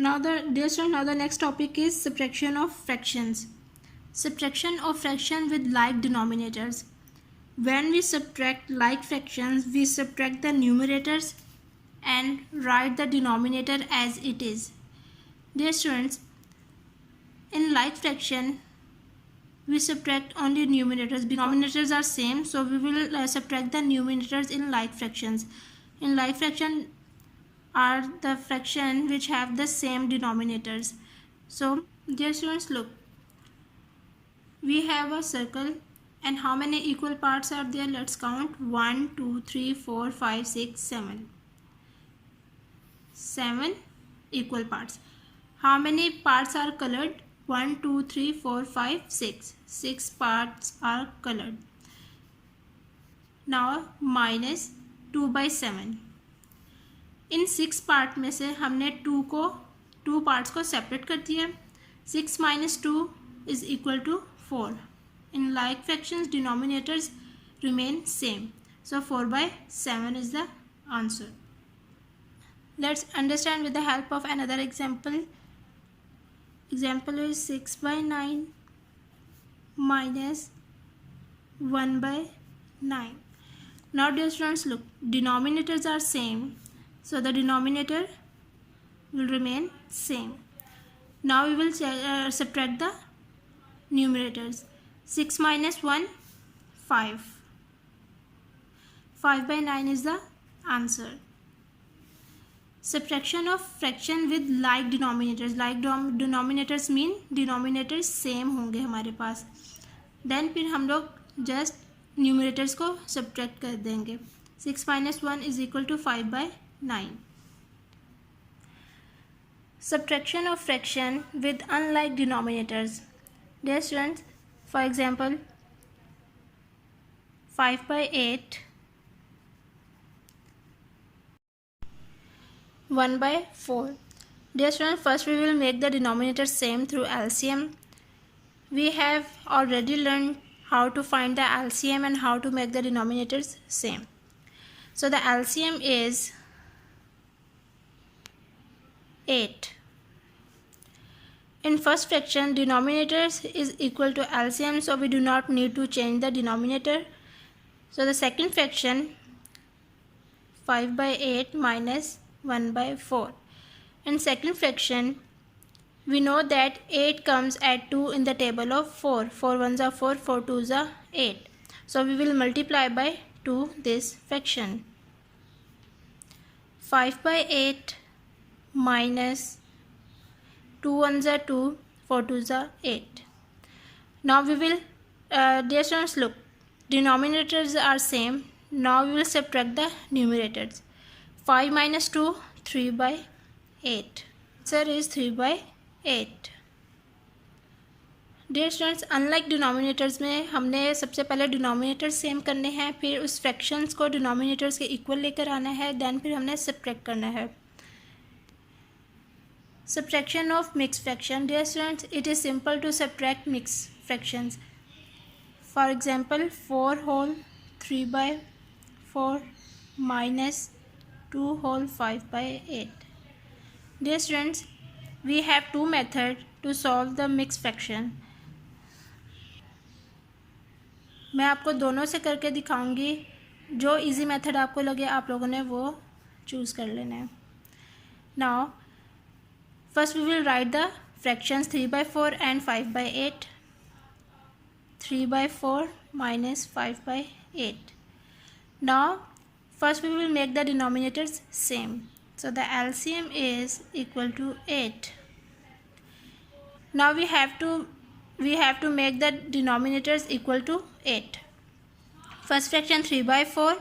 Now the next topic is subtraction of fractions. Subtraction of fraction with like denominators. When we subtract like fractions, we subtract the numerators and write the denominator as it is. Dear students, in like fraction, we subtract only numerators. Denominators are same, so we will subtract the numerators in like fractions. In like fraction are the fraction which have the same denominators. So dear students, look, we have a circle, and how many equal parts are there? Let's count. 1 2 3 4 5 6 7. 7 equal parts. How many parts are colored? 1 2 3 4 5 6. 6 parts are colored. Now minus 2 by 7. In 6 part में से हमने 2 parts को separate कर दिया. 6 minus 2 is equal to 4. In like fractions, denominators remain same. So 4 by 7 is the answer. Let's understand with the help of another example. Example is 6 by 9 minus 1 by 9. Now dear students, look, denominators are same, so the denominator will remain same. Now we will subtract the numerators. 6 minus 1, 5. 5 by 9 is the answer. Subtraction of fraction with like denominators. Like denominators mean denominators same होंगे हमारे पास. Then फिर हम लोग just numerators को subtract कर देंगे. 6 minus 1 is equal to 5 by 9. Subtraction of fraction with unlike denominators. Dear students, for example, 5 by 8, 1 by 4. Dear students, first we will make the denominator same through LCM. We have already learned how to find the LCM and how to make the denominators same. So the LCM is 8. In first fraction, denominators is equal to LCM, so we do not need to change the denominator. So the second fraction, 5 by 8 minus 1 by 4. In second fraction, we know that 8 comes at 2 in the table of 4. 4 ones are 4, 4 twos are 8. So we will multiply by 2 this fraction. 5 by 8 minus 2 ones are 2, 4 twos are 8. Now we will, dear students, look, denominators are same. Now we will subtract the numerators. 5 minus 2, 3 by 8. Answer is 3 by 8. Dear students, unlike denominators में हमने सबसे पहले denominator same करने हैं, फिर उस fractions को denominators के इक्वल लेकर आना है, देन फिर हमने सब्ट्रैक्ट करना है. Subtraction of mixed fraction. Dear students, it is simple to subtract mixed fractions. For example, 4 whole 3 by 4 minus 2 whole 5 by 8. Dear students, we have two methods to solve the mixed fraction. मैं आपको दोनों से करके दिखाऊंगी. जो easy method आपको लगे आप लोगों ने वो चूज़ कर लेना है. Now first we will write the fractions 3 by 4 and 5 by 8. 3 by 4 minus 5 by 8. Now first we will make the denominators same. So the LCM is equal to 8. Now we have to make the denominators equal to 8. First fraction 3 by 4.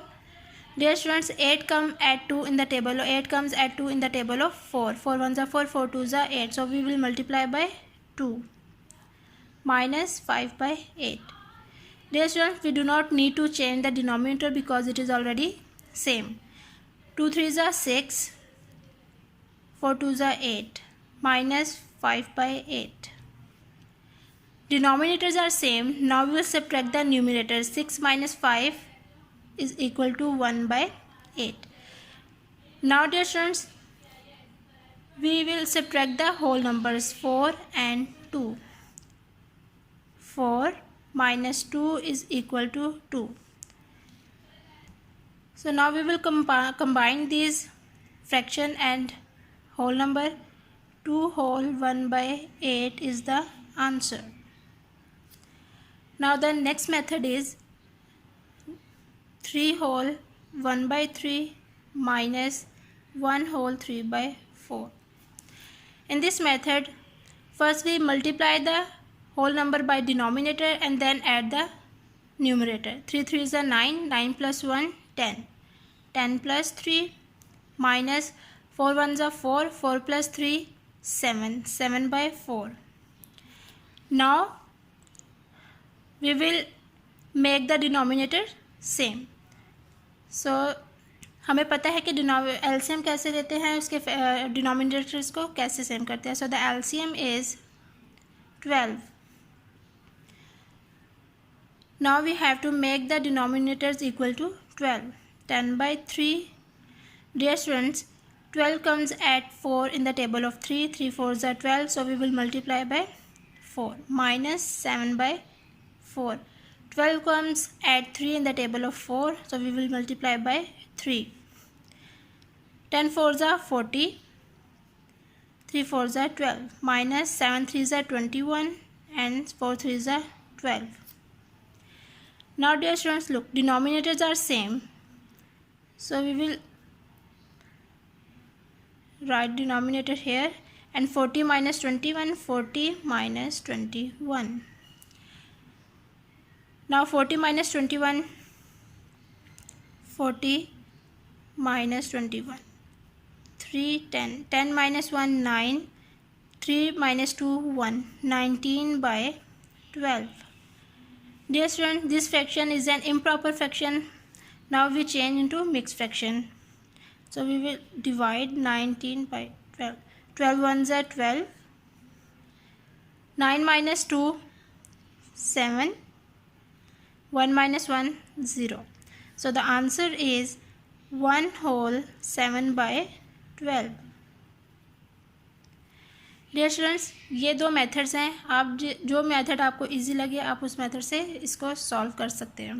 Dear students, 8 comes at 2 in the table. 8 comes at 2 in the table of 4. 4 ones are 4, 4 twos are 8. So we will multiply by 2 minus 5 by 8. Dear students, we do not need to change the denominator because it is already same. 2 threes are 6, 4 twos are 8 minus 5 by 8. Denominators are same. Now we will subtract the numerators. 6 minus 5 is equal to 1 by 8. Now dear students, we will subtract the whole numbers 4 and 2. 4 minus 2 is equal to 2. So now we will combine these fraction and whole number. 2 whole 1 by 8 is the answer. Now the next method is 3 whole 1 by 3 minus 1 whole 3 by 4. In this method, first we multiply the whole number by denominator and then add the numerator. 3 3 is 9, 9 plus 1 10, 10 plus 3 minus 4 1s are 4, 4 plus 3 7, 7 by 4. Now we will make the denominator same. So हमें पता है कि LCM कैसे लेते हैं, उसके denominators को कैसे सेम करते हैं. So the LCM is 12. Now we have to make the denominators equal to 12. 10 by 3. Dear students, 12 comes at 4 in the table of 3. 3 4s are 12, so we will multiply by 4. Minus 7 by 4. 12 comes at 3 in the table of 4, so we will multiply by 3. 10 4s are 40, 3 4s are 12, minus 7 3s are 21 and 4 3s are 12. Now dear students, look, denominators are same, so we will write denominator here, and 40 minus 21, 40 minus 21. Now 40 minus 21, 40 minus 21, 3 10, 10 minus 1 9, 3 minus 2 1, 19 by 12. Dear students, this fraction is an improper fraction. Now we change into mixed fraction. So we will divide 19 by 12. 12 ones are 12. 9 minus 2 7. 1 minus 1 0. So the answer is 1 whole 7 by 12. Dear students, ये दो methods हैं. आप जो method आपको easy लगे आप उस method से इसको सॉल्व कर सकते हैं.